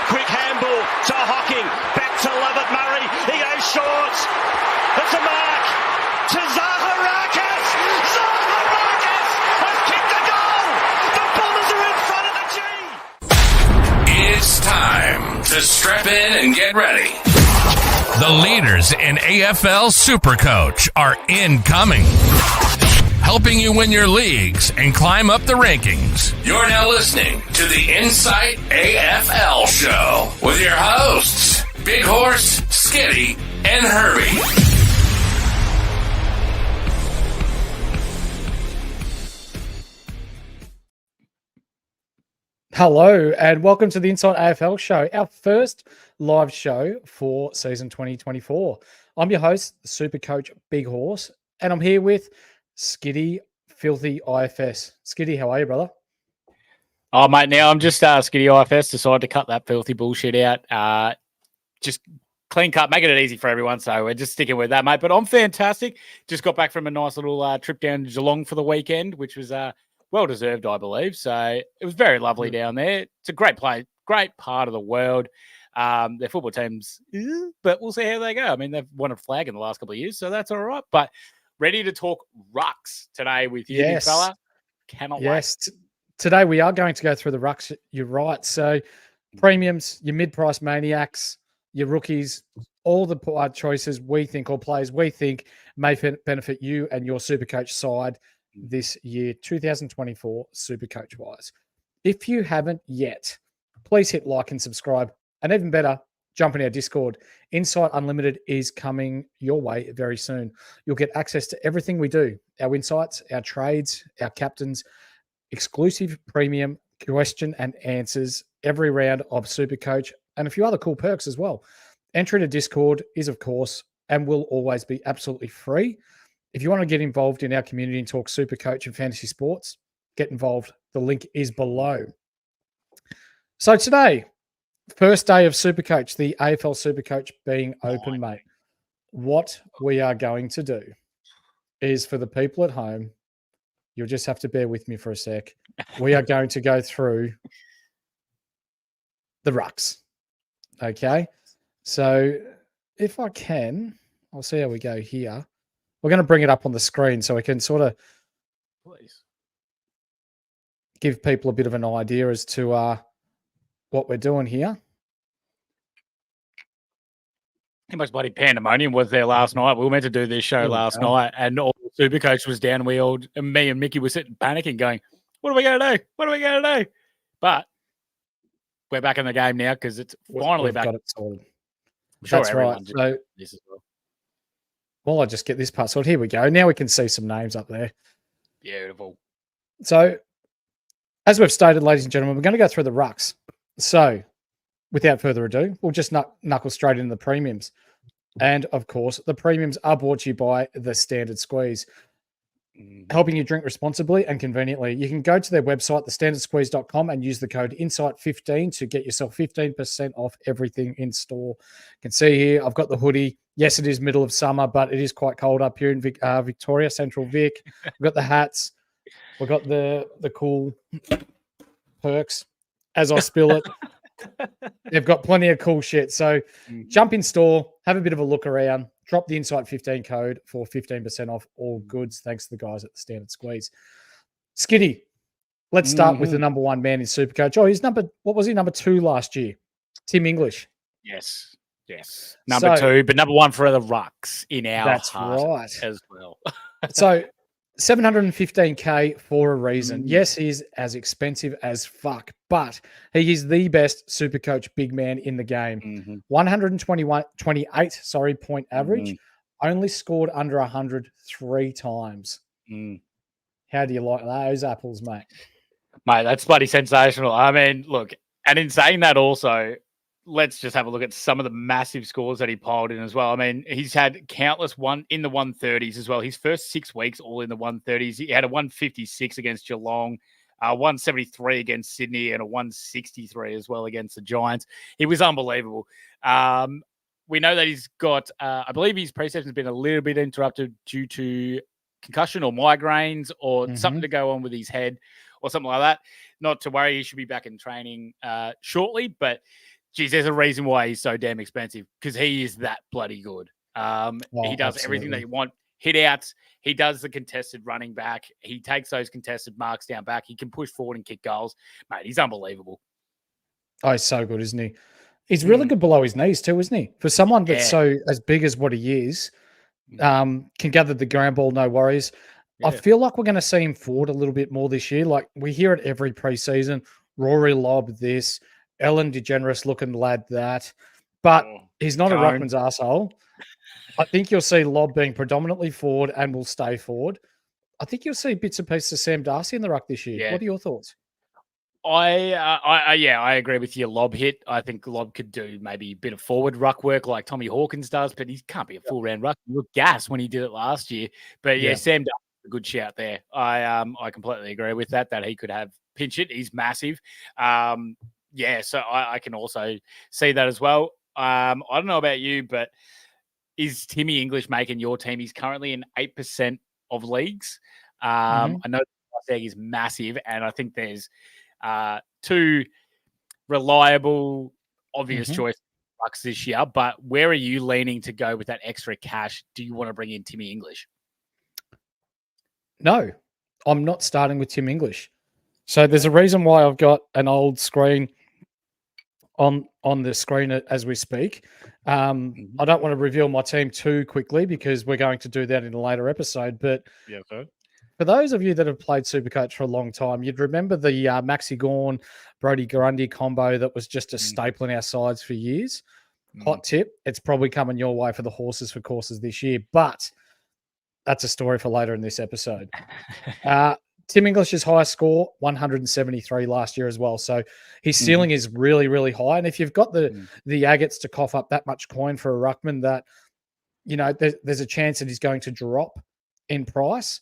Quick handball to Hocking. Back to Lovett Murray. He goes short. It's a mark to Zaharakis. Zaharakis has kicked a goal. The Bombers are in front of the G. It's time to strap in and get ready. The leaders in AFL SuperCoach are incoming, helping you win your leagues and climb up the rankings. You're now listening to the Insight AFL show with your hosts, Big Horse, Skitty, and Herbie. Hello and welcome to the Insight AFL show, our first live show for season 2024. I'm your host, the SuperCoach Big Horse, and I'm here with Skitty Filthy IFS. Skitty, how are you, brother? Oh, mate, now I'm just Skitty IFS, decided to cut that filthy bullshit out. Just clean cut, making it easy for everyone, so we're just sticking with that, mate. But I'm fantastic. Just got back from a nice little trip down to Geelong for the weekend, which was well-deserved, I believe. So it was very lovely down there. It's a great place, great part of the world. Their football teams, but we'll see how they go. I mean, they've won a flag in the last couple of years, so that's all right. But ready to talk rucks today with you, big fella. Cannot wait. Today we are going to go through the rucks. You're right. So premiums, your mid-price maniacs, your rookies, all the choices we think, or players we think may benefit you and your SuperCoach side this year, 2024 SuperCoach wise. If you haven't yet, please hit like and subscribe. And even better, jump in our Discord. Insight Unlimited is coming your way very soon. You'll get access to everything we do, our insights, our trades, our captains, exclusive premium question and answers every round of SuperCoach, and a few other cool perks as well. Entry to Discord is, of course, and will always be absolutely free. If you want to get involved in our community and talk SuperCoach and fantasy sports, get involved. The link is below. So today, first day of SuperCoach, the AFL SuperCoach being open, mate. What we are going to do is, for the people at home, you'll just have to bear with me for a sec. We are going to go through the rucks. Okay? So if I can, I'll see how we go here. We're going to bring it up on the screen so we can sort of give people a bit of an idea as to what we're doing here. How much bloody pandemonium was there last night? We were meant to do this show last night, and all the SuperCoach was down. And me and Mickey were sitting panicking, going, "What are we going to do? What are we going to do?" But we're back in the game now because it's finally back. Got it sorted. Sure, that's right. So, this as well. Well, I just get this part sorted. Here we go. Now we can see some names up there. Beautiful. So, as we've stated, ladies and gentlemen, we're going to go through the rucks. So, without further ado, we'll just knuckle straight into the premiums. And, of course, the premiums are brought to you by the Standard Squeeze, helping you drink responsibly and conveniently. You can go to their website, thestandardsqueeze.com, and use the code INSIGHT15 to get yourself 15% off everything in store. You can see here, I've got the hoodie. Yes, it is middle of summer, but it is quite cold up here in Victoria, Central Vic. We've got the hats. We've got the cool perks as I spill it. They've got plenty of cool shit. So jump in store, have a bit of a look around, drop the Insight 15 code for 15% off all goods. Thanks to the guys at the Standard Squeeze. Skitty, let's start with the number one man in SuperCoach. Oh, what was he? Number 2 last year? Tim English. Yes. Number 2, but number 1 for the rucks in our heart as well. So 715K for a reason. Yes, he's as expensive as fuck, but he is the best SuperCoach big man in the game. 128 point average, only scored under 100 3 times. How do you like those apples, mate? Mate, that's bloody sensational. I mean, look, and in saying that also, let's just have a look at some of the massive scores that he piled in as well. I mean, he's had countless in the 130s as well. His first 6 weeks, all in the 130s. He had a 156 against Geelong, 173 against Sydney, and a 163 as well against the Giants. He was unbelievable. We know that he's got, I believe his pre-season has been a little bit interrupted due to concussion or migraines or something to go on with his head or something like that. Not to worry, he should be back in training shortly, but geez, there's a reason why he's so damn expensive because he is that bloody good. He does everything that you want. Hit outs. He does the contested running back. He takes those contested marks down back. He can push forward and kick goals. Mate, he's unbelievable. Oh, he's so good, isn't he? He's really good below his knees too, isn't he? For someone that's so as big as what he is, can gather the ground ball, no worries. I feel like we're going to see him forward a little bit more this year. Like we hear it every preseason. Rory Lobb this, Ellen DeGeneres looking lad that. But he's not a ruckman's arsehole. I think you'll see Lobb being predominantly forward and will stay forward. I think you'll see bits and pieces of Sam Darcy in the ruck this year. Yeah. What are your thoughts? I agree with your Lobb hit. I think Lobb could do maybe a bit of forward ruck work like Tommy Hawkins does, but he can't be a full round ruck. He looked gas when he did it last year. But Sam Darcy is a good shout there. I completely agree with that he could have pinch it. He's massive. So I can also see that as well. I don't know about you, but is Timmy English making your team? He's currently in 8% of leagues. I know the price tag is massive, and I think there's two reliable, obvious choice rucks this year. But where are you leaning to go with that extra cash? Do you want to bring in Timmy English? No, I'm not starting with Tim English. So there's a reason why I've got an old screen on the screen as we speak. I don't want to reveal my team too quickly because we're going to do that in a later episode. But for those of you that have played SuperCoach for a long time, you'd remember the Maxi Gawn, Brodie Grundy combo that was just a staple in our sides for years. Hot tip, it's probably coming your way for the horses for courses this year, but that's a story for later in this episode. Tim English's highest score, 173 last year as well. So his ceiling is really, really high. And if you've got the agates to cough up that much coin for a ruckman that, you know, there's a chance that he's going to drop in price.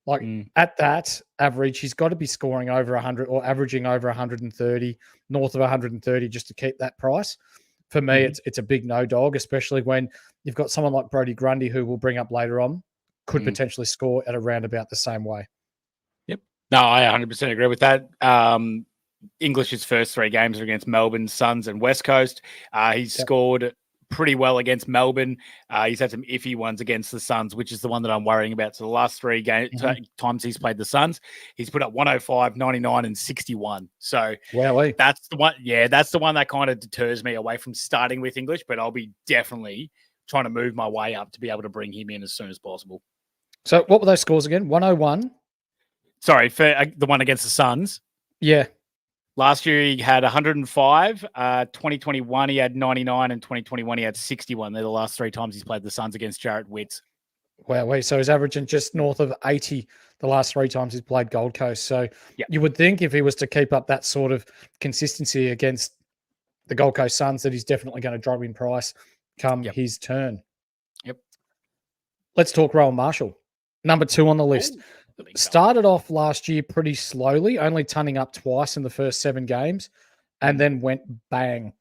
Like at that average, he's got to be scoring over 100 or averaging over 130, north of 130 just to keep that price. For me, it's a big no dog, especially when you've got someone like Brodie Grundy, who we'll bring up later on, could potentially score at around about the same way. No, I 100% agree with that. English's first 3 games are against Melbourne, Suns, and West Coast. He's scored pretty well against Melbourne. He's had some iffy ones against the Suns, which is the one that I'm worrying about. So the last 3 times he's played the Suns, he's put up 105, 99, and 61. So that's the one. Yeah, that's the one that kind of deters me away from starting with English. But I'll be definitely trying to move my way up to be able to bring him in as soon as possible. So what were those scores again? 101. Sorry, for the one against the Suns. Yeah. Last year he had 105. 2021 he had 99, and 2021 he had 61. They're the last 3 times he's played the Suns against Jarrett Witts. Wow, so he's averaging just north of 80 the last 3 times he's played Gold Coast. So you would think if he was to keep up that sort of consistency against the Gold Coast Suns that he's definitely going to drop in price come his turn. Let's talk Rowan Marshall. Number 2 on the list. Started off last year pretty slowly, only turning up twice in the first 7 games, and then went bang.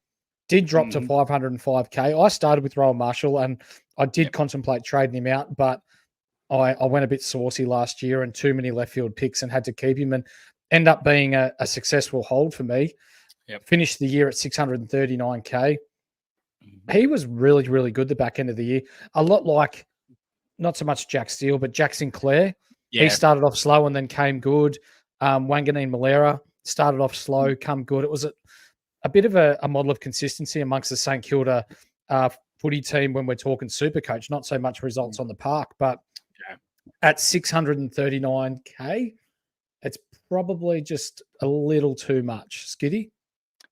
Did drop to 505K. I started with Rowan Marshall, and I did contemplate trading him out, but I went a bit saucy last year and too many left field picks and had to keep him, and end up being a successful hold for me. Finished the year at 639K. He was really, really good the back end of the year. A lot like, not so much Jack Steele, but Jack Sinclair. He started off slow and then came good. Wanganeen Malera started off slow, come good. It was a bit of a model of consistency amongst the St Kilda footy team when we're talking SuperCoach, not so much results on the park, but at 639K, it's probably just a little too much. Skiddy?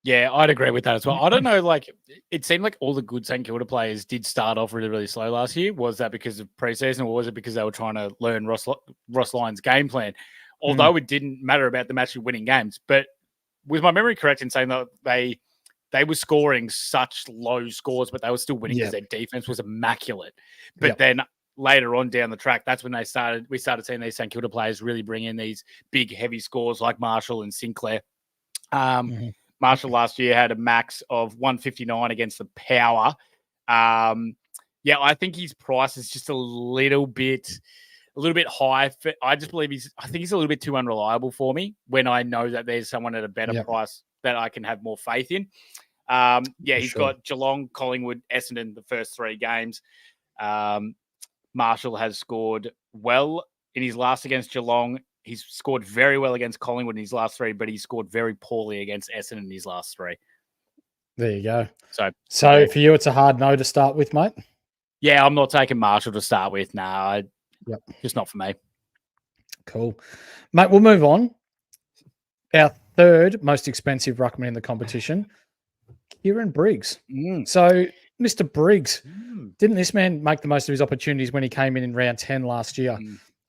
Yeah, I'd agree with that as well. I don't know, like, it seemed like all the good St Kilda players did start off really, really slow last year. Was that because of preseason, or was it because they were trying to learn Ross Lyon's game plan? Although it didn't matter about them actually winning games. But was my memory correct in saying that they were scoring such low scores, but they were still winning because their defense was immaculate? But then later on down the track, that's when we started seeing these St Kilda players really bring in these big, heavy scores like Marshall and Sinclair. Marshall last year had a max of 159 against the Power. I think his price is just a little bit high. I think he's a little bit too unreliable for me when I know that there's someone at a better price that I can have more faith in. He's got Geelong, Collingwood, Essendon the first 3 games. Marshall has scored well in his last against Geelong. He's scored very well against Collingwood in his last 3, but he's scored very poorly against Essendon in his last 3. There you go. So for you, it's a hard no to start with, mate? Yeah, I'm not taking Marshall to start with. No, just not for me. Cool. Mate, we'll move on. Our third most expensive ruckman in the competition, Kieran Briggs. So, Mr. Briggs, didn't this man make the most of his opportunities when he came in round 10 last year?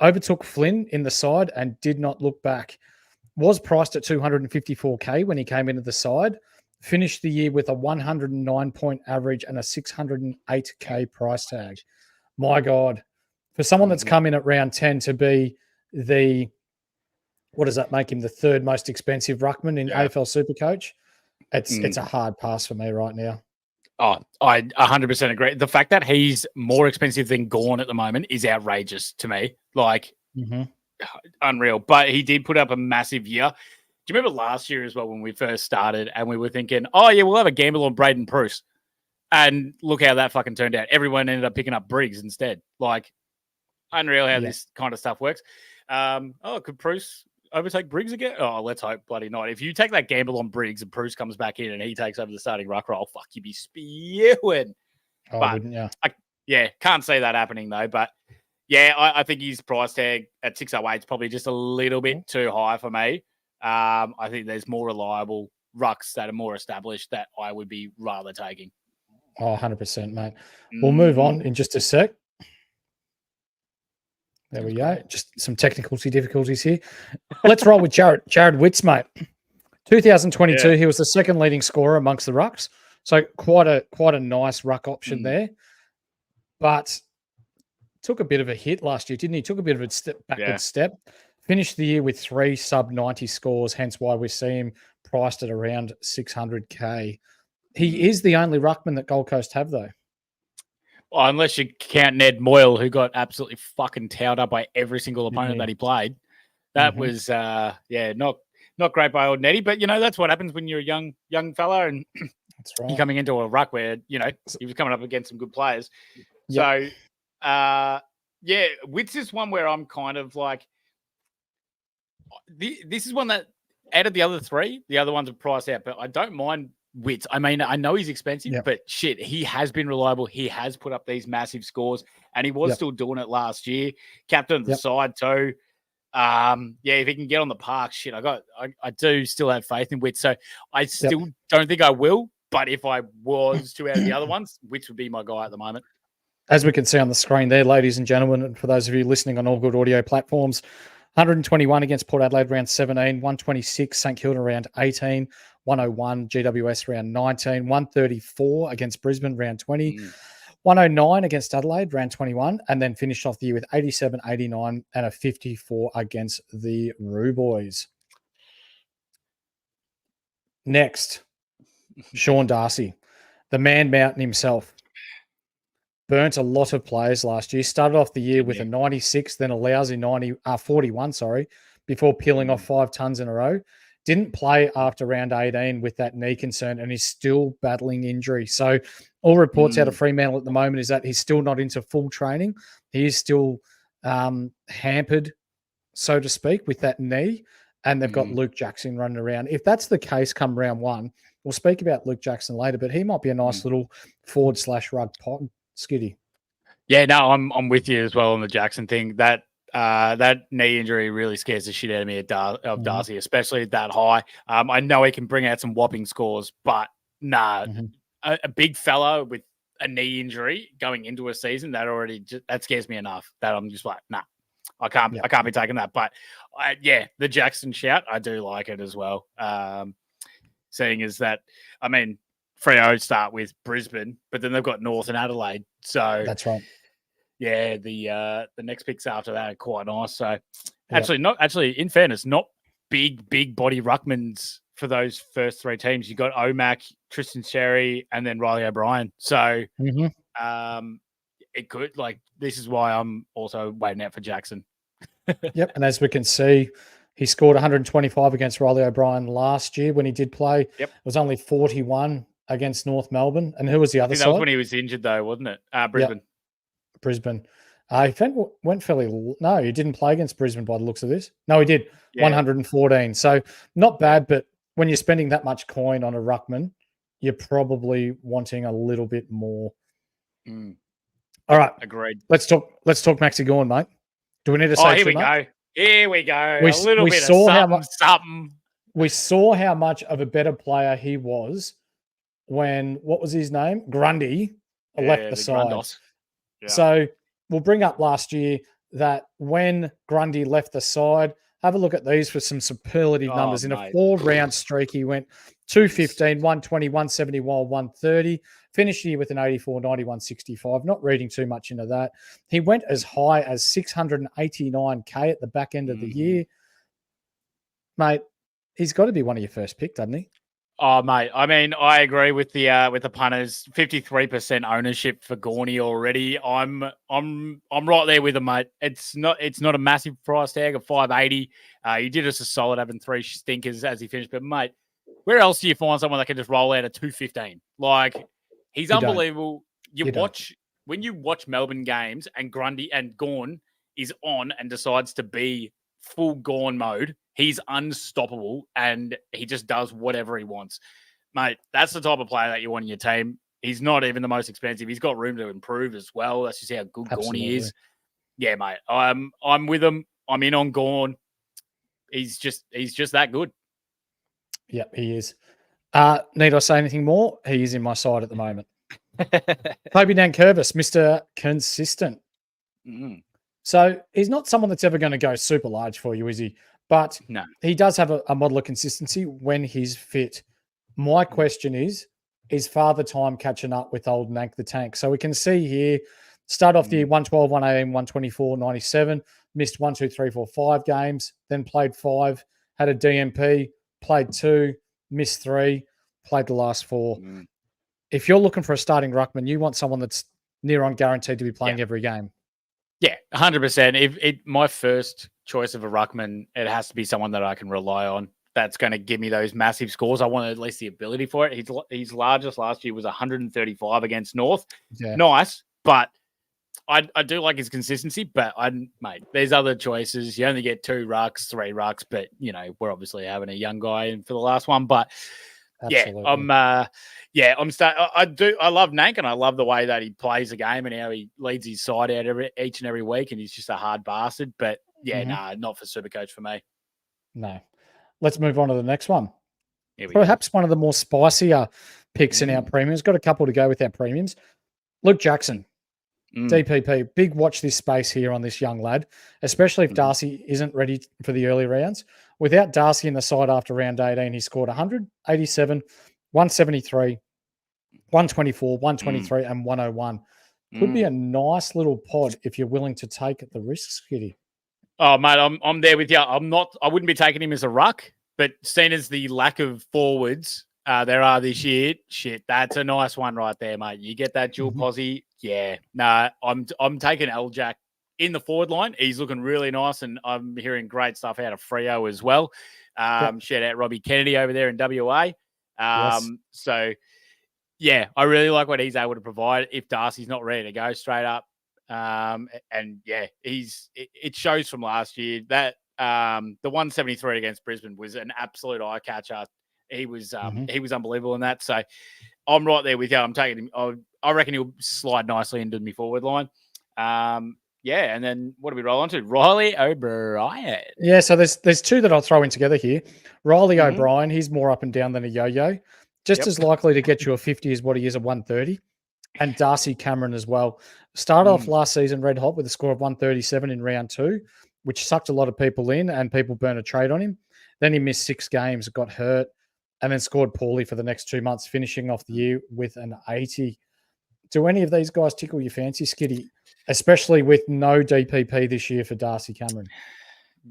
Overtook Flynn in the side and did not look back. Was priced at 254K when he came into the side. Finished the year with a 109-point average and a 608K price tag. My God. For someone that's come in at round 10 to be what does that make him? The third most expensive ruckman in AFL SuperCoach? It's a hard pass for me right now. Oh, I 100% agree. The fact that he's more expensive than Gawn at the moment is outrageous to me. Like, unreal. But he did put up a massive year. Do you remember last year as well when we first started and we were thinking, oh, yeah, we'll have a gamble on Braden Bruce. And look how that fucking turned out. Everyone ended up picking up Briggs instead. Like, unreal how this kind of stuff works. Could Bruce overtake Briggs again? Oh, let's hope bloody not. If you take that gamble on Briggs and Bruce comes back in and he takes over the starting ruck role, fuck, you'd be spewing. Oh, wouldn't you? Can't see that happening though. But yeah, I think his price tag at 608 is probably just a little bit too high for me. I think there's more reliable rucks that are more established that I would be rather taking. Oh, 100%, mate. We'll move on in just a sec. There we go. Just some technical difficulties here. Let's roll with Jared Witts, mate. 2022, he was the second leading scorer amongst the rucks. So quite a nice ruck option there. But took a bit of a hit last year, didn't he? Took a bit of a backward step. Finished the year with 3 sub-90 scores, hence why we see him priced at around 600K. He is the only ruckman that Gold Coast have, though. Well, unless you count Ned Moyle, who got absolutely fucking towed up by every single opponent that he played. That was, not great by old Neddy. But, that's what happens when you're a young fella and that's right. you're coming into a ruck where, he was coming up against some good players. So, Witts is one where I'm kind of like, this is one that out of the other 3, the other ones are priced out, but I don't mind Witts. I mean, I know he's expensive, but shit, he has been reliable. He has put up these massive scores, and he was still doing it last year. Captain of the side too. If he can get on the park, shit, I do still have faith in Witts. So I still don't think I will, but if I was to out of the other ones, Witts would be my guy at the moment. As we can see on the screen there, ladies and gentlemen, and for those of you listening on all good audio platforms, 121 against Port Adelaide round 17, 126 St Kilda round 18, 101 GWS round 19, 134 against Brisbane round 20, 109 against Adelaide round 21, and then finished off the year with 87, 89 and a 54 against the Roo Boys. Next, Sean Darcy, the man mountain himself. Burnt a lot of players last year. Started off the year with a 96, then a lousy 41, before peeling off 5 tons in a row. Didn't play after round 18 with that knee concern and is still battling injury. So all reports out of Fremantle at the moment is that he's still not into full training. He is still hampered, so to speak, with that knee. And they've got Luke Jackson running around. If that's the case come round 1, we'll speak about Luke Jackson later, but he might be a nice little forward/rug pod. Skiddy. Yeah, no, I'm with you as well on the Jackson thing. That knee injury really scares the shit out of me of Darcy, especially at that high. I know he can bring out some whopping scores, but a big fella with a knee injury going into a season that scares me enough. That I'm just like, nah, I can't be taking that. But the Jackson shout, I do like it as well. Seeing as that, I mean, Freo start with Brisbane, but then they've got North and Adelaide. So that's right. Yeah, the next picks after that are quite nice. So in fairness, not big body ruckmans for those first 3 teams. You got Omac, Tristan Sherry, and then Riley O'Brien. So it could this is why I'm also waiting out for Jackson. Yep, and as we can see, he scored 125 against Riley O'Brien last year when he did play. Yep. It was only 41 against North Melbourne. And who was the I other think that was side? when he was injured, though, wasn't it? Brisbane. Brisbane. He went fairly. No, he didn't play against Brisbane by the looks of this. No, he did. Yeah. 114. So not bad, but when you're spending that much coin on a ruckman, you're probably wanting a little bit more. All right. Agreed. Let's talk Maxi Gawn, mate. Do we need to say here too we much? go. Here we go. We a little we bit saw of how something, much- something. We saw how much of a better player he was when, what was his name? Grundy left the side. Grundos. Yeah. So we'll bring up last year that when Grundy left the side, have a look at these for some superlative numbers. In a 4-round streak, he went 215, 120, 171, 130. Finished the year with an 84, 91, 65. Not reading too much into that. He went as high as 689K at the back end of the year. Mate, he's got to be one of your first pick, doesn't he? Oh, mate. I mean, I agree with the punters. 53% ownership for Gorney already. I'm right there with him, mate. It's not a massive price tag of 580. He did us a solid having 3 stinkers as he finished. But mate, where else do you find someone that can just roll out a 215? Like, he's unbelievable. When you watch Melbourne games and Grundy and Gawn is on and decides to be full Gawn mode, he's unstoppable and he just does whatever he wants. Mate, that's the type of player that you want in your team. He's not even the most expensive. He's got room to improve as well. That's just how good Gawney is. Yeah, mate. I'm with him. I'm in on Gawn. He's just that good. Yep, he is. Need I say anything more? He is in my side at the moment. Toby Nankervis, Mr. Consistent. So he's not someone that's ever going to go super large for you, is he? But no, he does have a model of consistency when he's fit. My question is Father Time catching up with old Nank the Tank? So we can see here, start off the year 112, 118, 124, 97, missed 1, 2, 3, 4, 5 games, then played 5, had a DMP, played 2, missed 3, played the last 4. If you're looking for a starting ruckman, you want someone that's near on guaranteed to be playing every game. Yeah, 100%. If my first choice of a ruckman, it has to be someone that I can rely on. That's going to give me those massive scores. I want at least the ability for it. His largest last year was 135 against North. Yeah. Nice, but I do like his consistency. But mate, there's other choices. You only get 2 rucks, 3 rucks, but you know we're obviously having a young guy in for the last one. But absolutely. I love Nank and I love the way that he plays the game and how he leads his side out each and every week, and he's just a hard bastard. But not for SuperCoach for me. No. Let's move on to the next one. Perhaps one of the more spicier picks in our premiums. Got a couple to go with our premiums. Luke Jackson, DPP. Big watch this space here on this young lad, especially if Darcy isn't ready for the early rounds. Without Darcy in the side after round 18, he scored 187, 173, 124, 123, and 101. Could be a nice little pod if you're willing to take the risks, Kitty. Oh, mate, I'm there with you. I wouldn't be taking him as a ruck, but seen as the lack of forwards there are this year, that's a nice one right there, mate. You get that dual posse. Yeah. I'm taking L-Jack in the forward line. He's looking really nice, and I'm hearing great stuff out of Freo as well. Shout out Robbie Kennedy over there in WA. So, yeah, I really like what he's able to provide if Darcy's not ready to go straight up. It shows from last year that the 173 against Brisbane was an absolute eye catcher. He was unbelievable in that. So I'm right there with you. I'm taking him. I reckon he'll slide nicely into my forward line. And then what do we roll on to? Riley O'Brien. Yeah, so there's 2 that I'll throw in together here. Riley O'Brien, he's more up and down than a yo-yo. Just as likely to get you a 50 as what he is a 130. And Darcy Cameron as well. Started off last season red hot with a score of 137 in round 2, which sucked a lot of people in and people burned a trade on him. Then he missed 6 games, got hurt, and then scored poorly for the next 2 months, finishing off the year with an 80. Do any of these guys tickle your fancy, Skitty? Especially with no DPP this year for Darcy Cameron.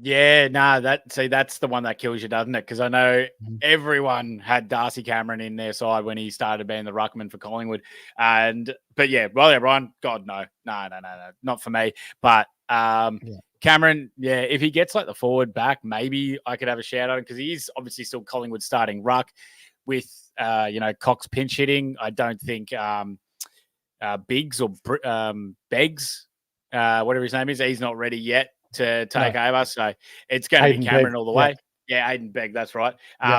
Yeah, that's the one that kills you, doesn't it? Because I know everyone had Darcy Cameron in their side when he started being the ruckman for Collingwood. But yeah, Riley O'Brien, God, no, not for me. But Cameron, if he gets like the forward back, maybe I could have a shout out because he is obviously still Collingwood starting ruck with Cox pinch hitting. I don't think Biggs or Beggs, whatever his name is, he's not ready yet to take over. So it's going to be Cameron all the way. Yeah, Aiden Begg, that's right.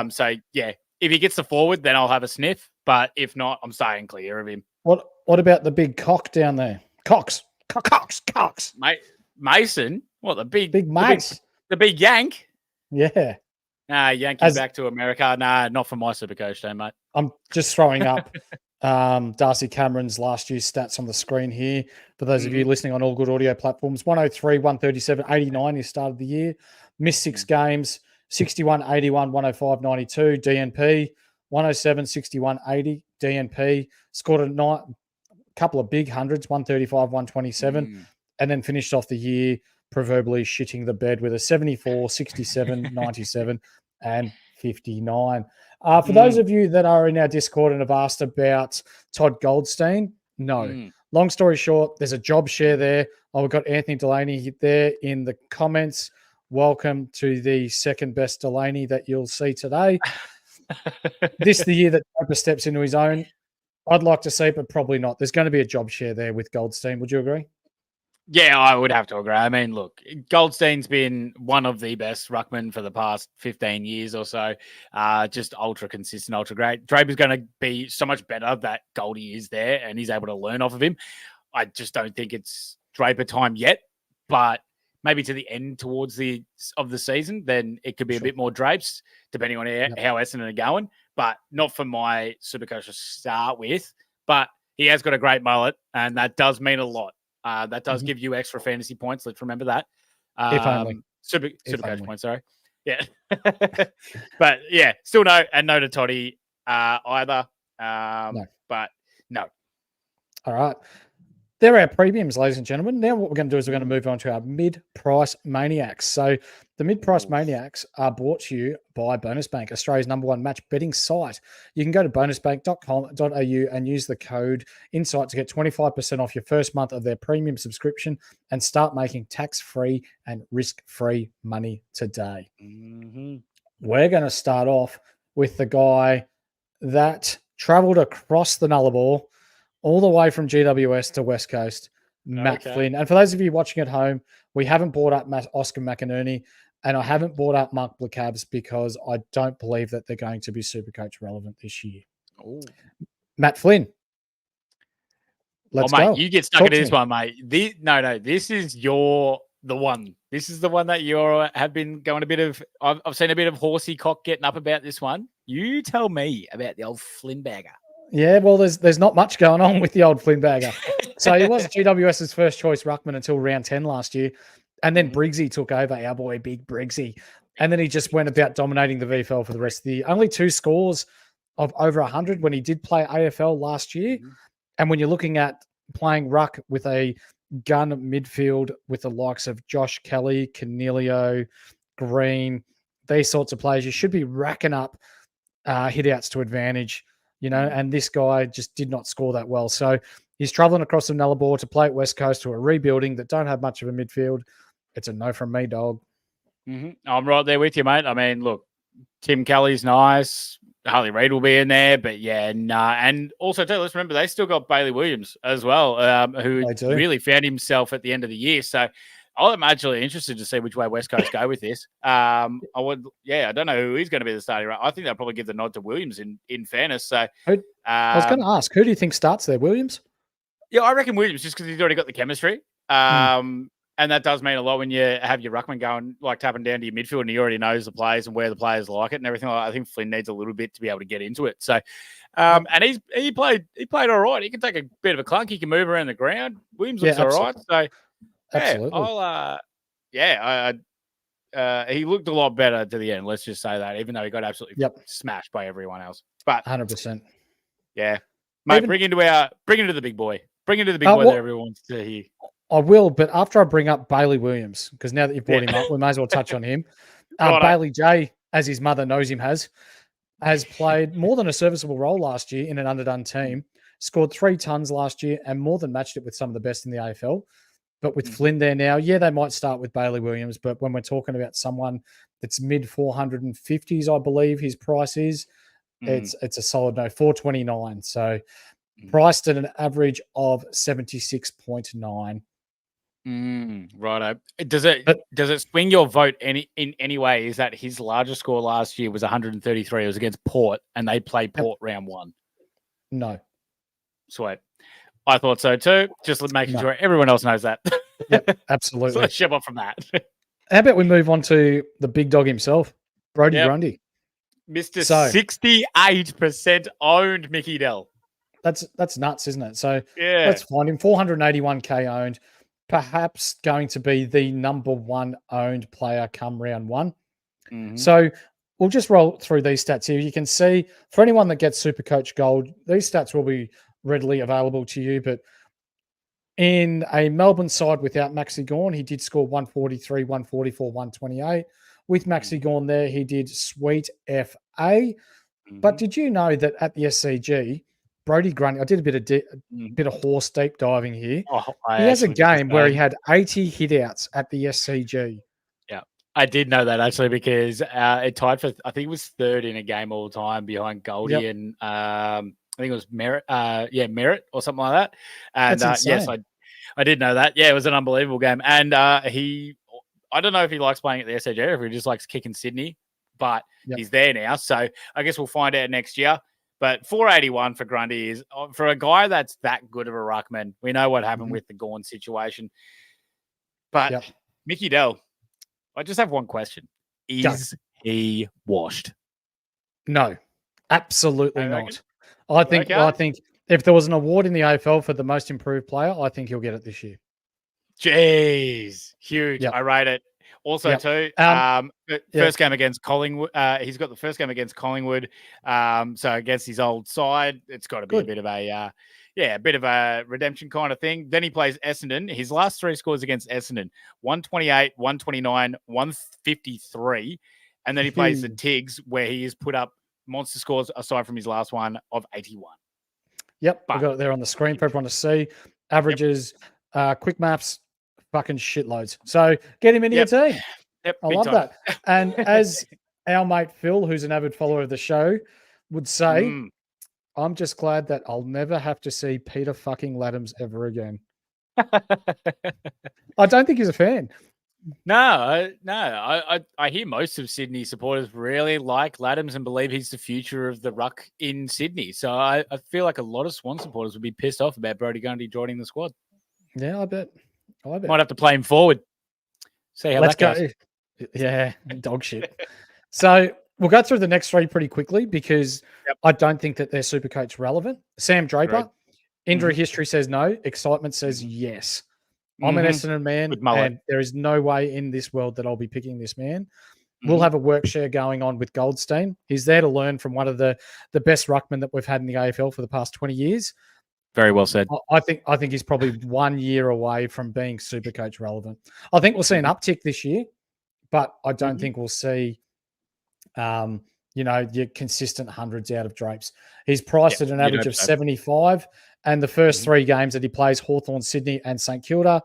So yeah, if he gets the forward, then I'll have a sniff. But if not, I'm staying clear of him. What about the big cock down there? Cox. Mate, Mason? What, the big Mace? The big Yank? Yeah. Nah, Yankee back to America. Nah, not for my SuperCoach team, mate. I'm just throwing up Darcy Cameron's last year's stats on the screen here. For those of you listening on all good audio platforms, 103, 137, 89 he started the year. Missed 6 games, 61, 81, 105, 92, DNP, 107, 61, 80, DNP. Scored a couple of big hundreds, 135, 127, and then finished off the year proverbially shitting the bed with a 74, 67, 97, and 59. For those of you that are in our Discord and have asked about Todd Goldstein, no. Long story short, there's a job share there. We've got Anthony Delaney there in the comments. Welcome to the second best Delaney that you'll see today. This is the year that Draper steps into his own. I'd like to see, but probably not. There's going to be a job share there with Goldstein. Would you agree? Yeah, I would have to agree. I mean, look, Goldstein's been one of the best ruckmen for the past 15 years or so. Just ultra consistent, ultra great. Draper's going to be so much better that Goldie is there and he's able to learn off of him. I just don't think it's Draper time yet, but maybe to the end towards the season, then it could be a bit more Drapes, depending on how Essendon are going, but not for my SuperCoach to start with. But he has got a great mullet, and that does mean a lot. That does give you extra fantasy points. Let's remember that. If only. SuperCoach points, sorry. Yeah. But yeah, still no, and no to Toddy either. No. But no. All right. There are our premiums, ladies and gentlemen. Now what we're going to do is we're going to move on to our mid-price maniacs. So the mid-price maniacs are brought to you by Bonus Bank, Australia's #1 match betting site. You can go to bonusbank.com.au and use the code INSIGHT to get 25% off your first month of their premium subscription and start making tax-free and risk-free money today. We're going to start off with the guy that travelled across the Nullarbor all the way from GWS to West Coast, Matt Flynn. And for those of you watching at home, we haven't brought up Oscar McInerney, and I haven't brought up Mark Blacabs because I don't believe that they're going to be SuperCoach relevant this year. Matt Flynn. Let's go. Mate, you get stuck into this one, mate. This is the one. This is the one that you have been going a bit of. I've seen a bit of horsey cock getting up about this one. You tell me about the old Flynn bagger. Yeah, well, there's not much going on with the old Flynn bagger. So he was GWS's first choice ruckman until round 10 last year. And then Briggsy took over, our boy, big Briggsy. And then he just went about dominating the VFL for the rest of the year. Only 2 scores of over 100 when he did play AFL last year. And when you're looking at playing ruck with a gun midfield with the likes of Josh Kelly, Cornelio, Green, these sorts of players, you should be racking up hit-outs to advantage. And this guy just did not score that well. So he's traveling across the Nullarbor to play at West Coast, who are rebuilding, that don't have much of a midfield. It's a no from me, dog. I'm right there with you, mate. I mean, look, Tim Kelly's nice. Harley Reid will be in there, but yeah, nah. And also, too, let's remember, they still got Bailey Williams as well, who really found himself at the end of the year. So I'm actually interested to see which way West Coast go with this. I don't know who he's going to be the starting. I think they'll probably give the nod to Williams in fairness. So I was going to ask, who do you think starts there, Williams? Yeah, I reckon Williams, just because he's already got the chemistry. And that does mean a lot when you have your ruckman going, like tapping down to your midfield and he already knows the players and where the players like it and everything. I think Flynn needs a little bit to be able to get into it. So, and he played all right. He can take a bit of a clunk. He can move around the ground. Williams looks all right. So, he looked a lot better to the end. Let's just say that, even though he got absolutely smashed by everyone else. But 100%. Yeah, mate. Bring into the big boy. Bring into the big boy that everyone wants to hear. I will, but after I bring up Bailey Williams, because now that you've brought him up, we may as well touch on him. Bailey J, as his mother knows him, has played more than a serviceable role last year in an underdone team, scored 3 tons last year and more than matched it with some of the best in the AFL. But with Flynn there now, they might start with Bailey Williams, but when we're talking about someone that's mid 450s, I believe his price is, it's a solid no. 429. So priced at an average of 76.9. Righto. Does it swing your vote in any way? Is that his largest score last year was 133? It was against Port, and they played Port round 1. No. Sweet. I thought so too. Just making sure everyone else knows that. Yep, absolutely. So let's shove off from that. How about we move on to the big dog himself, Brodie Grundy. Mr. 68% owned Mickey Dell. That's nuts, isn't it? So let's find him. 481k owned, perhaps going to be the number 1 owned player come round 1. So we'll just roll through these stats here. You can see for anyone that gets SuperCoach Gold, these stats will be readily available to you. But in a Melbourne side without Maxi Gawn, he did score 143, 144, 128. With Maxi Gawn there, he did sweet FA. But did you know that at the SCG, Brodie Grundy, I did a bit of horse deep diving here. He has a game where he had 80 hitouts at the SCG. Yeah, I did know that actually because it tied for, I think it was 3rd in a game all time behind Goldie and I think it was Merritt. Merritt or something like that. And yes, I did know that. Yeah, it was an unbelievable game. And I don't know if he likes playing at the SCG or if he just likes kicking Sydney, but he's there now. So I guess we'll find out next year. But 481 for Grundy is, for a guy that's that good of a ruckman, we know what happened with the Gawn situation. But Mickey Dell, I just have one question. Is he washed? No, absolutely not. I think if there was an award in the AFL for the most improved player, I think he'll get it this year. Jeez, huge. I rate it. Also, too, first game against Collingwood. He's got the first game against Collingwood. So against his old side, it's got to be a bit of a redemption kind of thing. Then he plays Essendon. His last 3 scores against Essendon: 128, 129, 153, and then he plays the Tigs, where he has put up monster scores aside from his last one of 81. Yep, I got it there on the screen for everyone to see. Averages, quick maps, fucking shitloads. So get him into your team. Yep, I love that. And as our mate Phil, who's an avid follower of the show, would say, I'm just glad that I'll never have to see Peter fucking Laddams ever again. I don't think he's a fan. No. I hear most of Sydney supporters really like Laddams and believe he's the future of the ruck in Sydney. So I feel like a lot of Swan supporters would be pissed off about Brodie Grundy joining the squad. Yeah, I bet. Might have to play him forward. See how that goes. Yeah, dog shit. So we'll go through the next 3 pretty quickly because I don't think that they're SuperCoach relevant. Sam Draper, injury history says no. Excitement says yes. I'm an Essendon man, and there is no way in this world that I'll be picking this man. We'll have a work share going on with Goldstein. He's there to learn from one of the best ruckmen that we've had in the AFL for the past 20 years. Very well said. I think he's probably 1 year away from being SuperCoach relevant. I think we'll see an uptick this year, but I don't think we'll see, your consistent hundreds out of Drapes. He's priced at an average of 75, and the first 3 games that he plays, Hawthorn, Sydney, and St Kilda,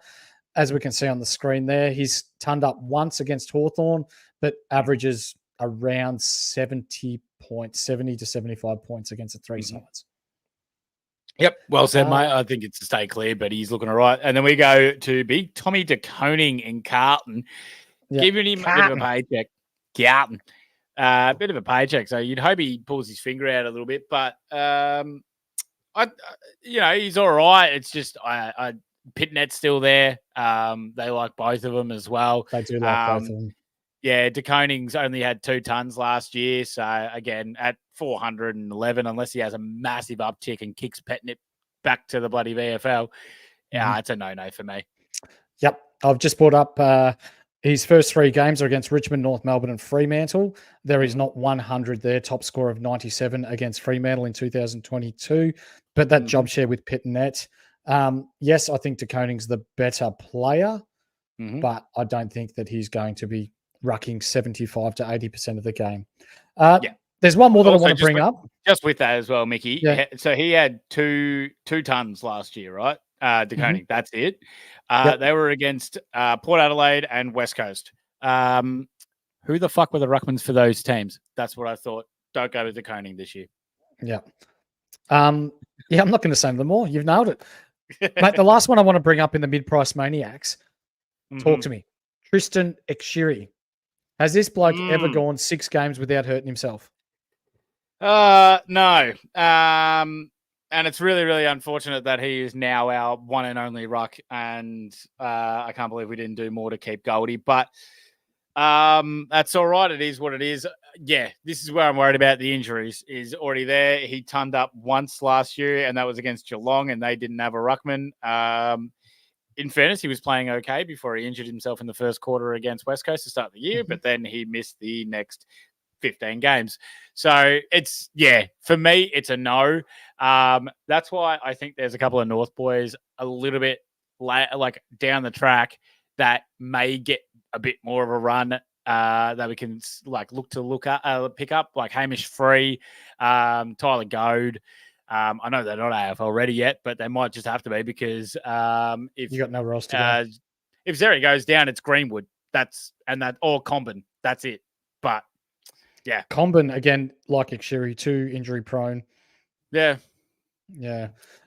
as we can see on the screen there, he's turned up once against Hawthorn, but averages around 70 to 75 points against the 3 sides. Yep, well said, mate. I think it's to stay clear, but he's looking all right. And then we go to big Tommy De Koning in Carlton, giving him a bit of a paycheck. Carlton, a bit of a paycheck. So you'd hope he pulls his finger out a little bit, but he's all right. It's just Pitnet's still there. They like both of them as well. They do like both of them. Yeah, De Koning's only had 2 tons last year. So, again, at 411, unless he has a massive uptick and kicks Petnip back to the bloody VFL, it's a no-no for me. Yep. I've just brought up his first 3 games are against Richmond, North Melbourne and Fremantle. There is not 100 there. Top score of 97 against Fremantle in 2022. But that job share with Pitnet. Yes, I think De Koning's the better player, but I don't think that he's going to be rucking 75 to 80% of the game. There's one more that I want to bring up. Just with that as well, Mickey. Yeah. So he had two tons last year, right? De Koning, that's it. They were against Port Adelaide and West Coast. Who the fuck were the ruckmans for those teams? That's what I thought. don't go with the Koning this year. Yeah. I'm not going to say them all. You've nailed it. Mate, the last one I want to bring up in the mid-price maniacs, talk to me. Tristan Ekshiri. Has this bloke ever gone 6 games without hurting himself? No. And it's really, really unfortunate that he is now our one and only ruck. And I can't believe we didn't do more to keep Goldie. But that's all right. It is what it is. Yeah, this is where I'm worried about the injuries. Is already there. He turned up once last year, and that was against Geelong, and they didn't have a ruckman. In fairness, he was playing okay before he injured himself in the first quarter against West Coast to start the year, but then he missed the next 15 games. So it's, for me, it's a no. That's why I think there's a couple of North boys a little bit like down the track that may get a bit more of a run that we can pick up, like Hamish Free, Tyler Goad. I know they're not AFL ready yet, but they might just have to be because if you got nowhere else to go. If Zeri goes down, it's Greenwood. Or Combin. That's it. But yeah, Combin again, like Ekshiri, too injury prone. Yeah.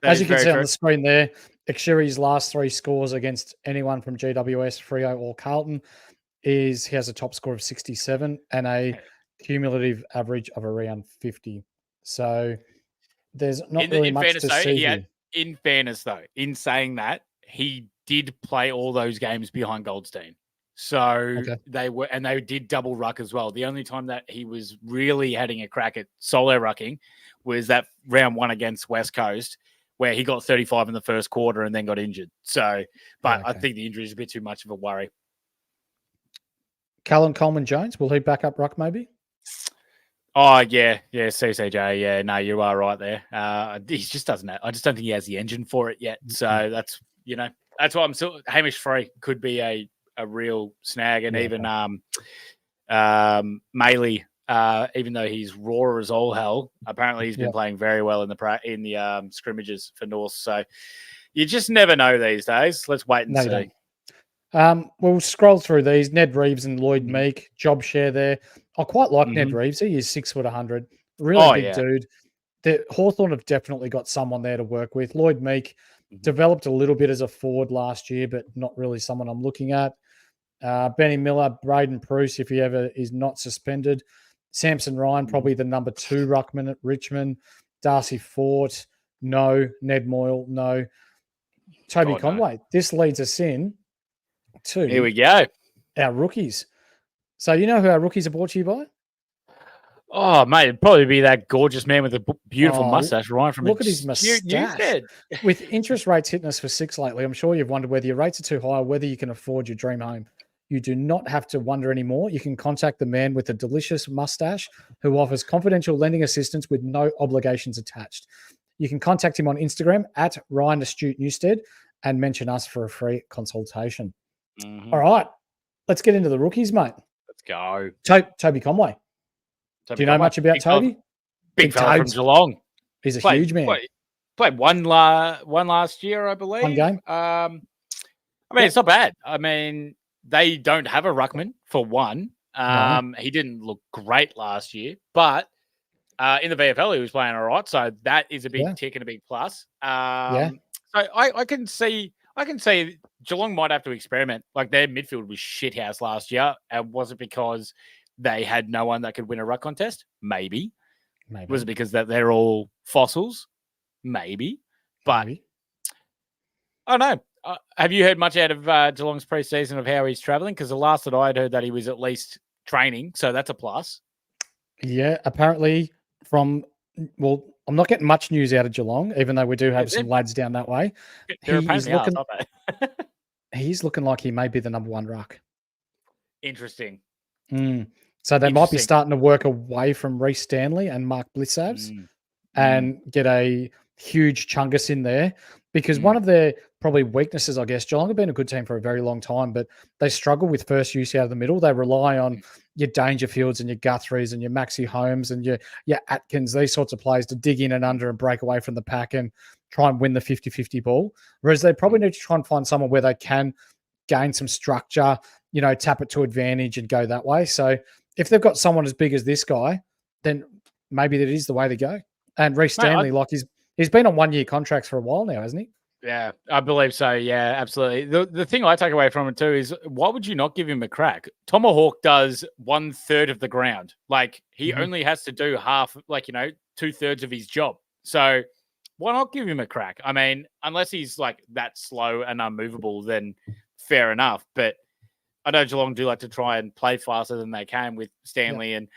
As you can see on the screen there, Ekshiri's last 3 scores against anyone from GWS, Freo, or Carlton he has a top score of 67 and a cumulative average of around 50. So there's not really much to see here. In fairness, though, in saying that, he did play all those games behind Goldstein. So they did double ruck as well. The only time that he was really having a crack at solo rucking was that round 1 against West Coast, where he got 35 in the first quarter and then got injured. So, but I think the injury is a bit too much of a worry. Callum Coleman-Jones, will he back up ruck maybe? Oh, yeah, CCJ. Yeah, no, you are right there. He just doesn't have, I just don't think he has the engine for it yet. So that's why I'm still, Hamish Free could be a real snag. And even Maley, even though he's raw as all hell, apparently he's been playing very well in the scrimmages for North. So you just never know these days. Let's wait and see. We'll scroll through these. Ned Reeves and Lloyd Meek, job share there. I quite like Ned Reeves. He is 6'100", really big dude. The Hawthorn have definitely got someone there to work with. Lloyd Meek developed a little bit as a forward last year, but not really someone I'm looking at. Benny Miller, Braden Pruce, if he ever is not suspended. Samson Ryan, probably the number 2 ruckman at Richmond. Darcy Fort, no. Ned Moyle, no. Toby Conway. No. This leads us in to here we go. Our rookies. So you know who our rookies are brought to you by? Oh, mate, it'd probably be that gorgeous man with a beautiful mustache, Ryan from look at his mustache. With interest rates hitting us for 6 lately, I'm sure you've wondered whether your rates are too high or whether you can afford your dream home. You do not have to wonder anymore. You can contact the man with the delicious mustache who offers confidential lending assistance with no obligations attached. You can contact him on Instagram at Ryan Astute Newstead and mention us for a free consultation. All right, let's get into the rookies, mate. Let's go. Toby Conway. Do you know much about Toby? Big fella from Geelong. He's a huge man. Played one last year, I believe. One game. It's not bad. I mean, they don't have a ruckman for one. He didn't look great last year, but in the VFL he was playing all right. So that is a big tick and a big plus. So I can see Geelong might have to experiment. Like their midfield was shithouse last year. And was it because they had no one that could win a ruck contest? Maybe. Was it because that they're all fossils? Maybe. But I don't know. Have you heard much out of Geelong's preseason of how he's traveling? Because the last that I'd heard that he was at least training, so that's a plus. Yeah, apparently I'm not getting much news out of Geelong, even though we do have some lads down that way. He's looking like he may be the number 1 ruck. Interesting. So they might be starting to work away from Reece Stanley and Mark Blissabs and get a huge chungus in there, because one of their probably weaknesses, I guess, Geelong have been a good team for a very long time, but they struggle with first use out of the middle. They rely on your Dangerfields and your Guthries and your Maxi Holmes and your Atkins, these sorts of players to dig in and under and break away from the pack and try and win the 50-50 ball. Whereas they probably need to try and find someone where they can gain some structure, tap it to advantage and go that way. So if they've got someone as big as this guy, then maybe that is the way to go. And Reece Mate, Stanley, he's been on 1-year contracts for a while now, hasn't he? Yeah, I believe so. Yeah, absolutely. The thing I take away from it too is why would you not give him a crack? Tomahawk does 1/3 of the ground. Like he only has to do half, 2/3 of his job. So why not give him a crack? I mean, unless he's like that slow and unmovable, then fair enough. But I know Geelong do like to try and play faster than they can with Stanley and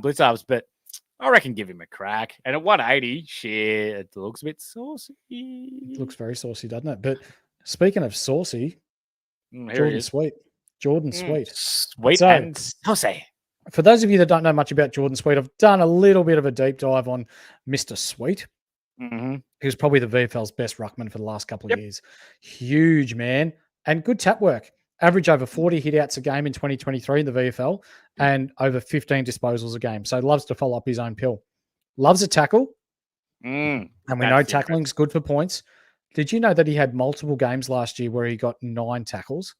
blitz-ups, but I reckon give him a crack. And at 180, shit, it looks a bit saucy. It looks very saucy, doesn't it? But speaking of saucy, Jordan Sweet. Jordan Sweet. Sweet So, and saucy. For those of you that don't know much about Jordan Sweet, I've done a little bit of a deep dive on Mr. Sweet. He was probably the VFL's best ruckman for the last couple of years. Huge, man. And good tap work. Average over 40 hit-outs a game in 2023 in the VFL and over 15 disposals a game. So loves to follow up his own pill. Loves a tackle. And we know tackling's good for points. Did you know that he had multiple games last year where he got 9 tackles?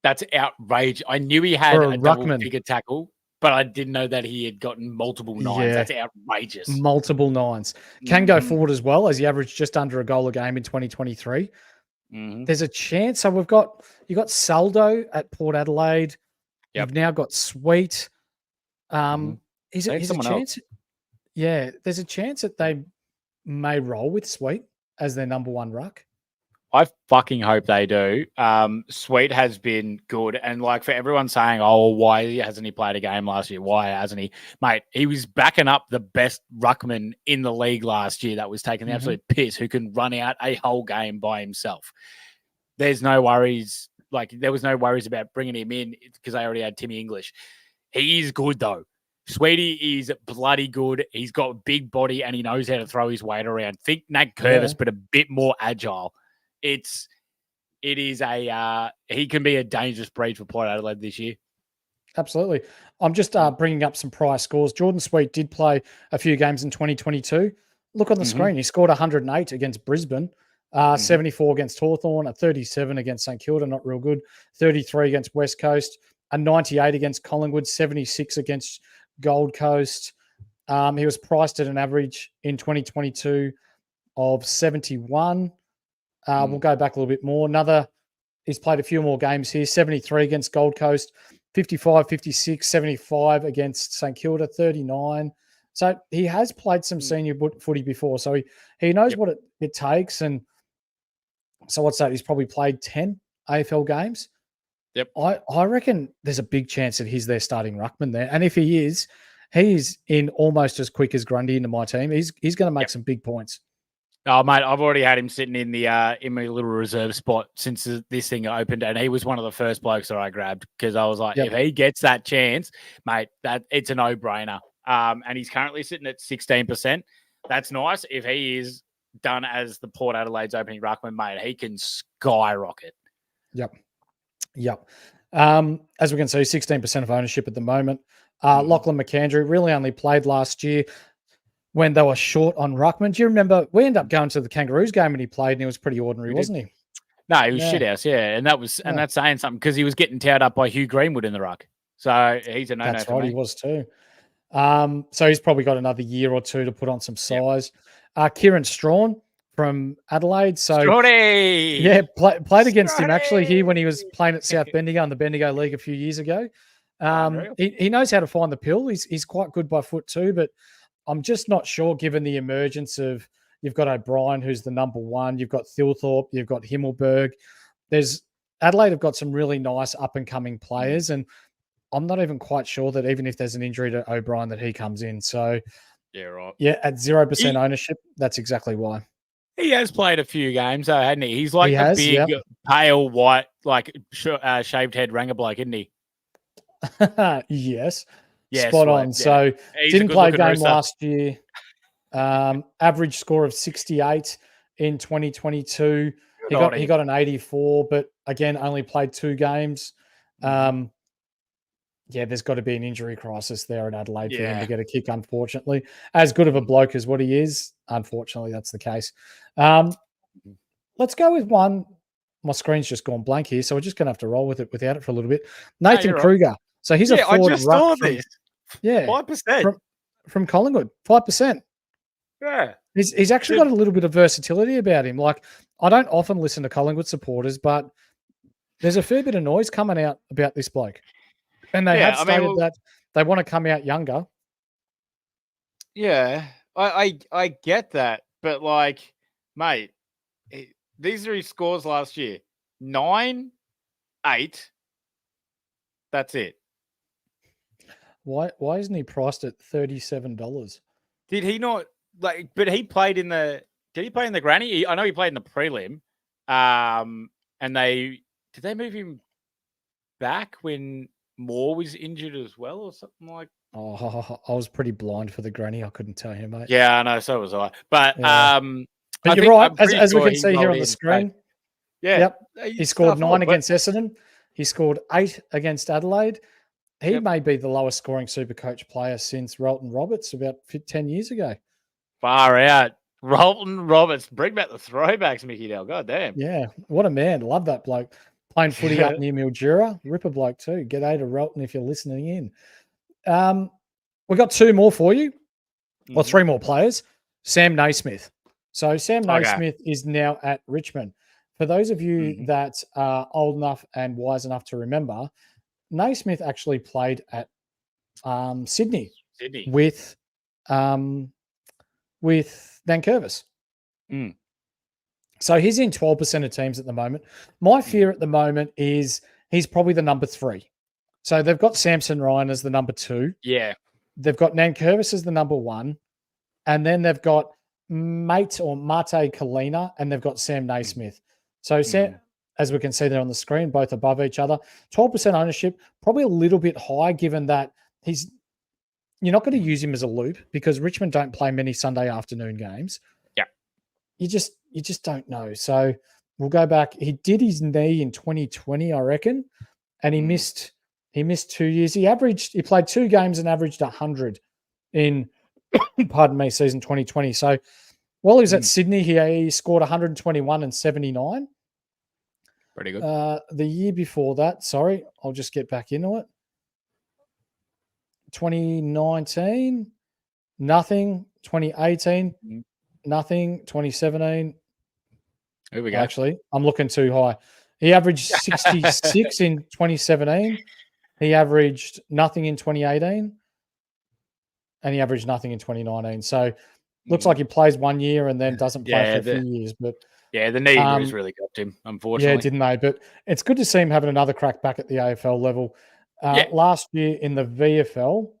That's outrageous. I knew he had a ruckman. double-figure tackle, but I didn't know that he had gotten multiple 9s. Yeah. That's outrageous. Multiple 9s. Can go forward as well, as he averaged just under a goal a game in 2023. There's a chance. So you got Saldo at Port Adelaide. You've now got Sweet. Is it a chance? Yeah, there's a chance that they may roll with Sweet as their number 1 ruck. I fucking hope they do. Sweet has been good. And like for everyone saying, oh, why hasn't he played a game last year? Why hasn't he? Mate, he was backing up the best ruckman in the league last year that was taking the absolute piss, who can run out a whole game by himself. There's no worries. Like there was no worries about bringing him in because they already had Timmy English. He is good though. Sweetie is bloody good. He's got a big body and he knows how to throw his weight around. Think Nat Curtis, but a bit more agile. He can be a dangerous breed for Port Adelaide this year. Absolutely. I'm just bringing up some prior scores. Jordan Sweet did play a few games in 2022. Look on the screen. He scored 108 against Brisbane, 74 against Hawthorn, a 37 against St Kilda, not real good, 33 against West Coast, a 98 against Collingwood, 76 against Gold Coast. He was priced at an average in 2022 of 71. We'll go back a little bit more. He's played a few more games here. 73 against Gold Coast, 55, 56, 75 against St Kilda, 39. So he has played some senior footy before. So he knows what it takes. And so what's that? He's probably played 10 AFL games. Yep. I reckon there's a big chance that he's their starting ruckman there. And if he is, he's in almost as quick as Grundy into my team. He's going to make some big points. Oh, mate, I've already had him sitting in my little reserve spot since this thing opened, and he was one of the first blokes that I grabbed because I was like, if he gets that chance, mate, that it's a no-brainer. And he's currently sitting at 16%. That's nice. If he is done as the Port Adelaide's opening ruckman, mate, he can skyrocket. Yep. As we can see, 16% of ownership at the moment. Lachlan McAndrew really only played last year when they were short on ruckman. Do you remember we ended up going to the Kangaroos game and he played and he was pretty ordinary, wasn't he? No, he was shithouse, and that's saying something because he was getting towed up by Hugh Greenwood in the ruck. So he's a no-no. That's right, he was too. So he's probably got another year or two to put on some size. Kieran Strawn from Adelaide. So Strawny! Yeah, played against him actually here when he was playing at South Bendigo in the Bendigo League a few years ago. He knows how to find the pill. He's quite good by foot too, but I'm just not sure given the emergence of you've got O'Brien, who's the number 1. You've got Thilthorpe. You've got Himmelberg. Adelaide have got some really nice up-and-coming players, and I'm not even quite sure that even if there's an injury to O'Brien that he comes in. So, yeah, right. Yeah, at 0% ownership, that's exactly why. He has played a few games, though, hasn't he? He's like the big, pale, white, like shaved head ranger bloke, isn't he? Yes. Yeah, spot on. Yeah. So He's didn't play a game rooster. last year. Average score of 68 in 2022. He got an 84, but again, only played 2 games. There's got to be an injury crisis there at Adelaide for him to get a kick, unfortunately. As good of a bloke as what he is, unfortunately, that's the case. Let's go with one. My screen's just gone blank here, so we're just going to have to roll with it without it for a little bit. Nathan Kruger. Right. So he's a forward ruck. 5%. from Collingwood, 5%. Yeah. He's actually got a little bit of versatility about him. Like, I don't often listen to Collingwood supporters, but there's a fair bit of noise coming out about this bloke. And they have stated that they want to come out younger. Yeah, I get that. But, like, mate, these are his scores last year. 9, 8. That's it. Why isn't he priced at $37? Did he not but he played in the did he play in the granny? I know he played in the prelim. And did they move him back when Moore was injured as well or something like? Oh, I was pretty blind for the granny. I couldn't tell you, mate. Yeah, I know, so was I. But but you're right, as we can see here on the screen. Yeah. Yep. He scored 9 against Essendon. He scored 8 against Adelaide. He may be the lowest scoring Supercoach player since Rolton Roberts about 10 years ago. Far out. Rolton Roberts. Bring back the throwbacks, Mickey Dale. God damn. Yeah. What a man. Love that bloke. Playing footy up near Mildura. Ripper bloke too. G'day to Rolton if you're listening in. We've got 2 more for you. Or 3 more players. Sam Naismith. So Sam Naismith is now at Richmond. For those of you that are old enough and wise enough to remember, Naismith actually played at Sydney with Nankervis. So he's in 12% of teams at the moment. My fear at the moment is he's probably the number 3. So they've got Samson Ryan as the number 2. Yeah. They've got Nankervis as the number 1. And then they've got Mate Kalina, and they've got Sam Naismith. So Sam, as we can see there on the screen, both above each other. 12% ownership, probably a little bit high given that you're not going to use him as a loop because Richmond don't play many Sunday afternoon games. Yeah. You just don't know. So we'll go back. He did his knee in 2020, I reckon, and he missed 2 years. He played 2 games and averaged 100 in season 2020. So while he was at Sydney, he scored 121 and 79. Pretty good. The year before that, sorry, I'll just get back into it. 2019, nothing. 2018, nothing. 2017. Here we go. Actually, I'm looking too high. He averaged 66 in 2017. He averaged nothing in 2018. And he averaged nothing in 2019. So looks like he plays 1 year and then doesn't play for a few years. But yeah, the knee injuries really got him, unfortunately. Yeah, didn't they? But it's good to see him having another crack back at the AFL level. Last year in the VFL.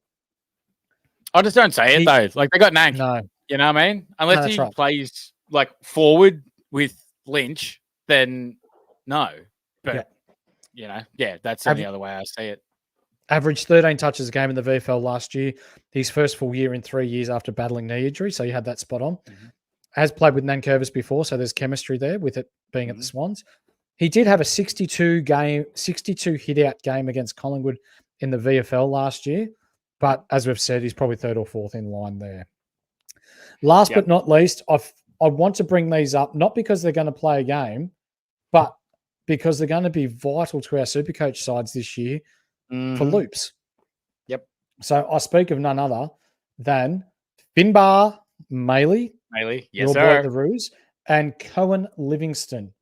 I just don't say it, though. Like, they got Nank. No. You know what I mean? Unless he plays, like, forward with Lynch, then no. But, that's the only other way I see it. Averaged 13 touches a game in the VFL last year. His first full year in 3 years after battling knee injury. So you had that spot on. Has played with Nankervis before, so there's chemistry there with it being at the Swans. He did have a 62 hit-out game against Collingwood in the VFL last year. But as we've said, he's probably 3rd or 4th in line there. Last but not least, I want to bring these up, not because they're going to play a game, but because they're going to be vital to our Supercoach sides this year for loops. Yep. So I speak of none other than Finbar Maley, yes, your sir. boy the Roos, and Cohen Livingston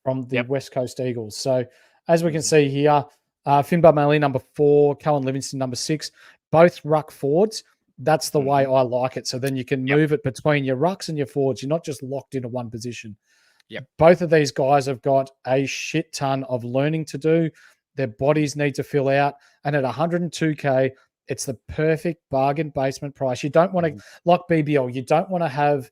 from the West Coast Eagles. So as we can see here, Finbar Maley, number 4, Cohen Livingston, number 6, both ruck forwards. That's the way I like it. So then you can move it between your rucks and your forwards. You're not just locked into one position. Both of these guys have got a shit ton of learning to do. Their bodies need to fill out. And at 102K, it's the perfect bargain basement price. You don't want to, like BBL, you don't want to have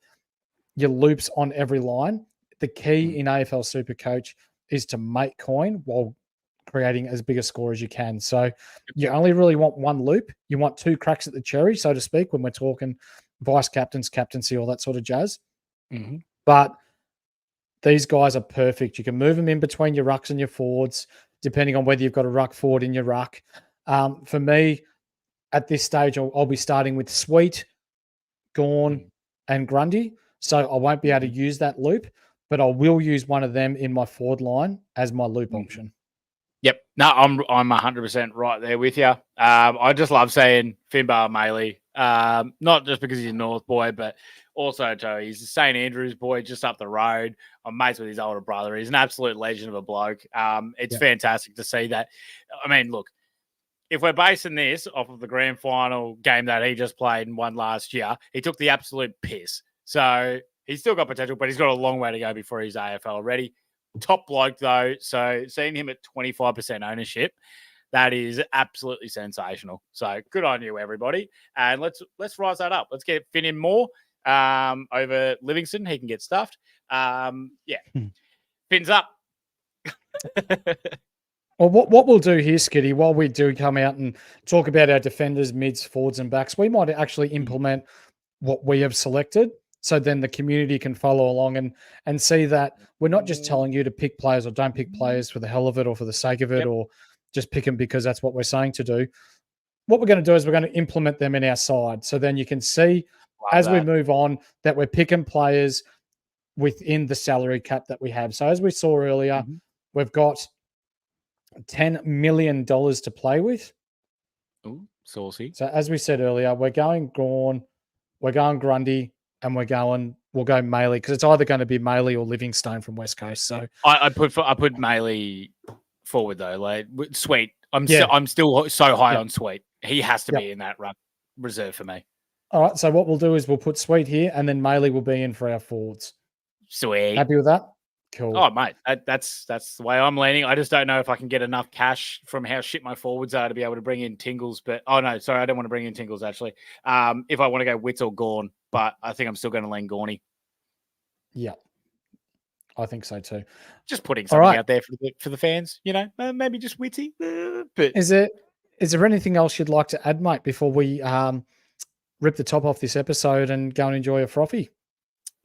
your loops on every line. The key in AFL SuperCoach is to make coin while creating as big a score as you can. So you only really want one loop. You want 2 cracks at the cherry, so to speak, when we're talking vice captains, captaincy, all that sort of jazz. But these guys are perfect. You can move them in between your rucks and your forwards, depending on whether you've got a ruck forward in your ruck. For me, at this stage, I'll be starting with Sweet, Gawn, and Grundy. So I won't be able to use that loop, but I will use one of them in my forward line as my loop option. Yep. No, I'm 100% right there with you. I just love seeing Finbar Maley Not just because he's a North boy, but also he's a St. Andrews boy just up the road. I'm mates with his older brother. He's an absolute legend of a bloke. It's fantastic to see that. I mean, look, if we're basing this off of the grand final game that he just played and won last year, he took the absolute piss. So he's still got potential, but he's got a long way to go before he's AFL ready. Top bloke, though. So seeing him at 25% ownership, that is absolutely sensational. So good on you, everybody. And let's rise that up. Let's get Finn in more over Livingston. He can get stuffed. Finn's up. Well, what we'll do here, Skitty, while we do come out and talk about our defenders, mids, forwards, and backs, we might actually implement what we have selected. So then the community can follow along and see that we're not just telling you to pick players or don't pick players for the hell of it or for the sake of it or just pick them because that's what we're saying to do. What we're going to do is we're going to implement them in our side. So then you can see we move on that we're picking players within the salary cap that we have. So as we saw earlier, we've got $10 million to play with. Ooh, saucy. So as we said earlier, we're going Gawn, we're going Grundy, and we'll go Maley because it's either going to be Maley or Livingstone from West Coast. So I put Maley forward though. Like Sweet, I'm still so high on Sweet. He has to be in that reserve for me. All right. So what we'll do is we'll put Sweet here, and then Maley will be in for our forwards. Sweet. Happy with that? Cool. Oh, mate, that's the way I'm leaning. I just don't know if I can get enough cash from how shit my forwards are to be able to bring in Tingles. But I don't want to bring in Tingles actually. If I want to go Witts or Gawn, but I think I'm still going to lean Gawny. Yeah, I think so too. Just putting something out there for the fans, maybe just Witty. But is there anything else you'd like to add, mate, before we rip the top off this episode and go and enjoy a frothy?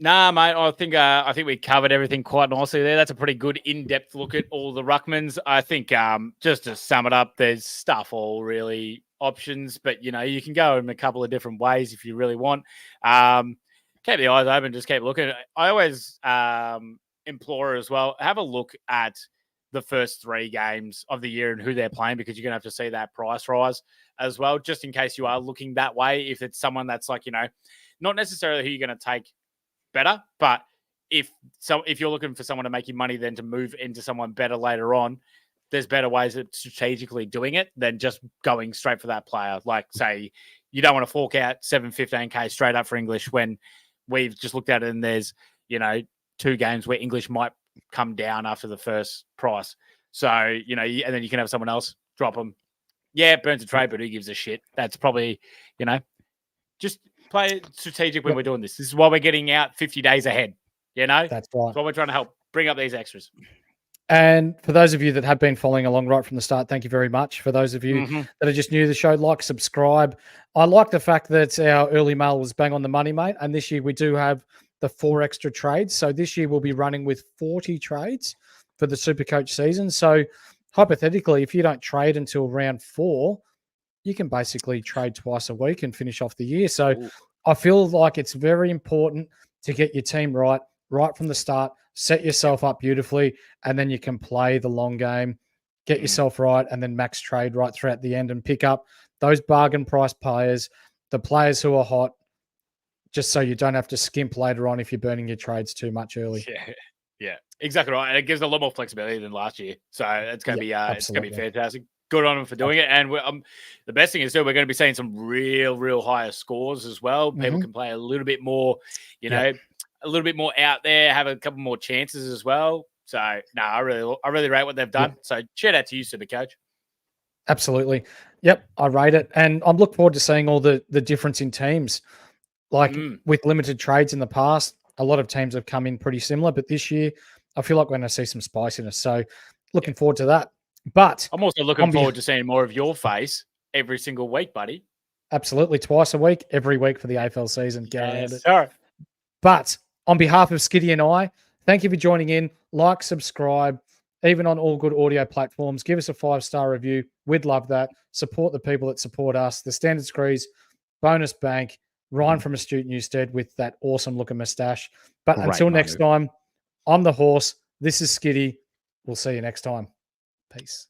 Nah, mate. I think we covered everything quite nicely there. That's a pretty good in-depth look at all the ruckmans. I think just to sum it up, there's stuff all really options, but you can go in a couple of different ways if you really want. Keep the eyes open, just keep looking. I always implore as well, have a look at the first 3 games of the year and who they're playing, because you're gonna have to see that price rise as well, just in case you are looking that way. If it's someone that's like, not necessarily who you're going to take better, but if you're looking for someone to make you money then to move into someone better later on, there's better ways of strategically doing it than just going straight for that player. Like, say, you don't want to fork out 7-15K straight up for English when we've just looked at it and there's, 2 games where English might come down after the first price. So, and then you can have someone else drop them. Yeah, burns a trade, but who gives a shit? That's probably, just play strategic when we're doing this. This is why we're getting out 50 days ahead. That's right. That's why we're trying to help bring up these extras. And for those of you that have been following along right from the start, thank you very much. For those of you that are just new to the show, like, subscribe. I like the fact that our early mail was bang on the money, mate. And this year we do have the 4 extra trades. So this year we'll be running with 40 trades for the SuperCoach season. So hypothetically, if you don't trade until round 4, you can basically trade twice a week and finish off the year. So I feel like it's very important to get your team right from the start, set yourself up beautifully, and then you can play the long game, get yourself right, and then max trade right throughout the end and pick up those bargain price players, the players who are hot, just so you don't have to skimp later on if you're burning your trades too much early. Yeah, exactly right. And it gives a lot more flexibility than last year. So it's going to be fantastic. Good on them for doing it. And the best thing is too, we're going to be seeing some real higher scores as well. People can play a little bit more, a little bit more out there, have a couple more chances as well. So I really rate what they've done. Yeah. So shout out to you, SuperCoach. Absolutely. Yep, I rate it. And I'm looking forward to seeing all the difference in teams. Like with limited trades in the past, a lot of teams have come in pretty similar, but this year I feel like we're going to see some spiciness. So looking forward to that. But I'm also looking forward to seeing more of your face every single week, buddy. Absolutely. Twice a week, every week for the AFL season. Yes, sir. But on behalf of Skitty and I, thank you for joining in. Like, subscribe, even on all good audio platforms. Give us a 5-star review. We'd love that. Support the people that support us. The Standard Screes, Bonus Bank, Ryan from Astute Newstead with that awesome looking mustache. But until next time, I'm the horse. This is Skitty. We'll see you next time. Peace.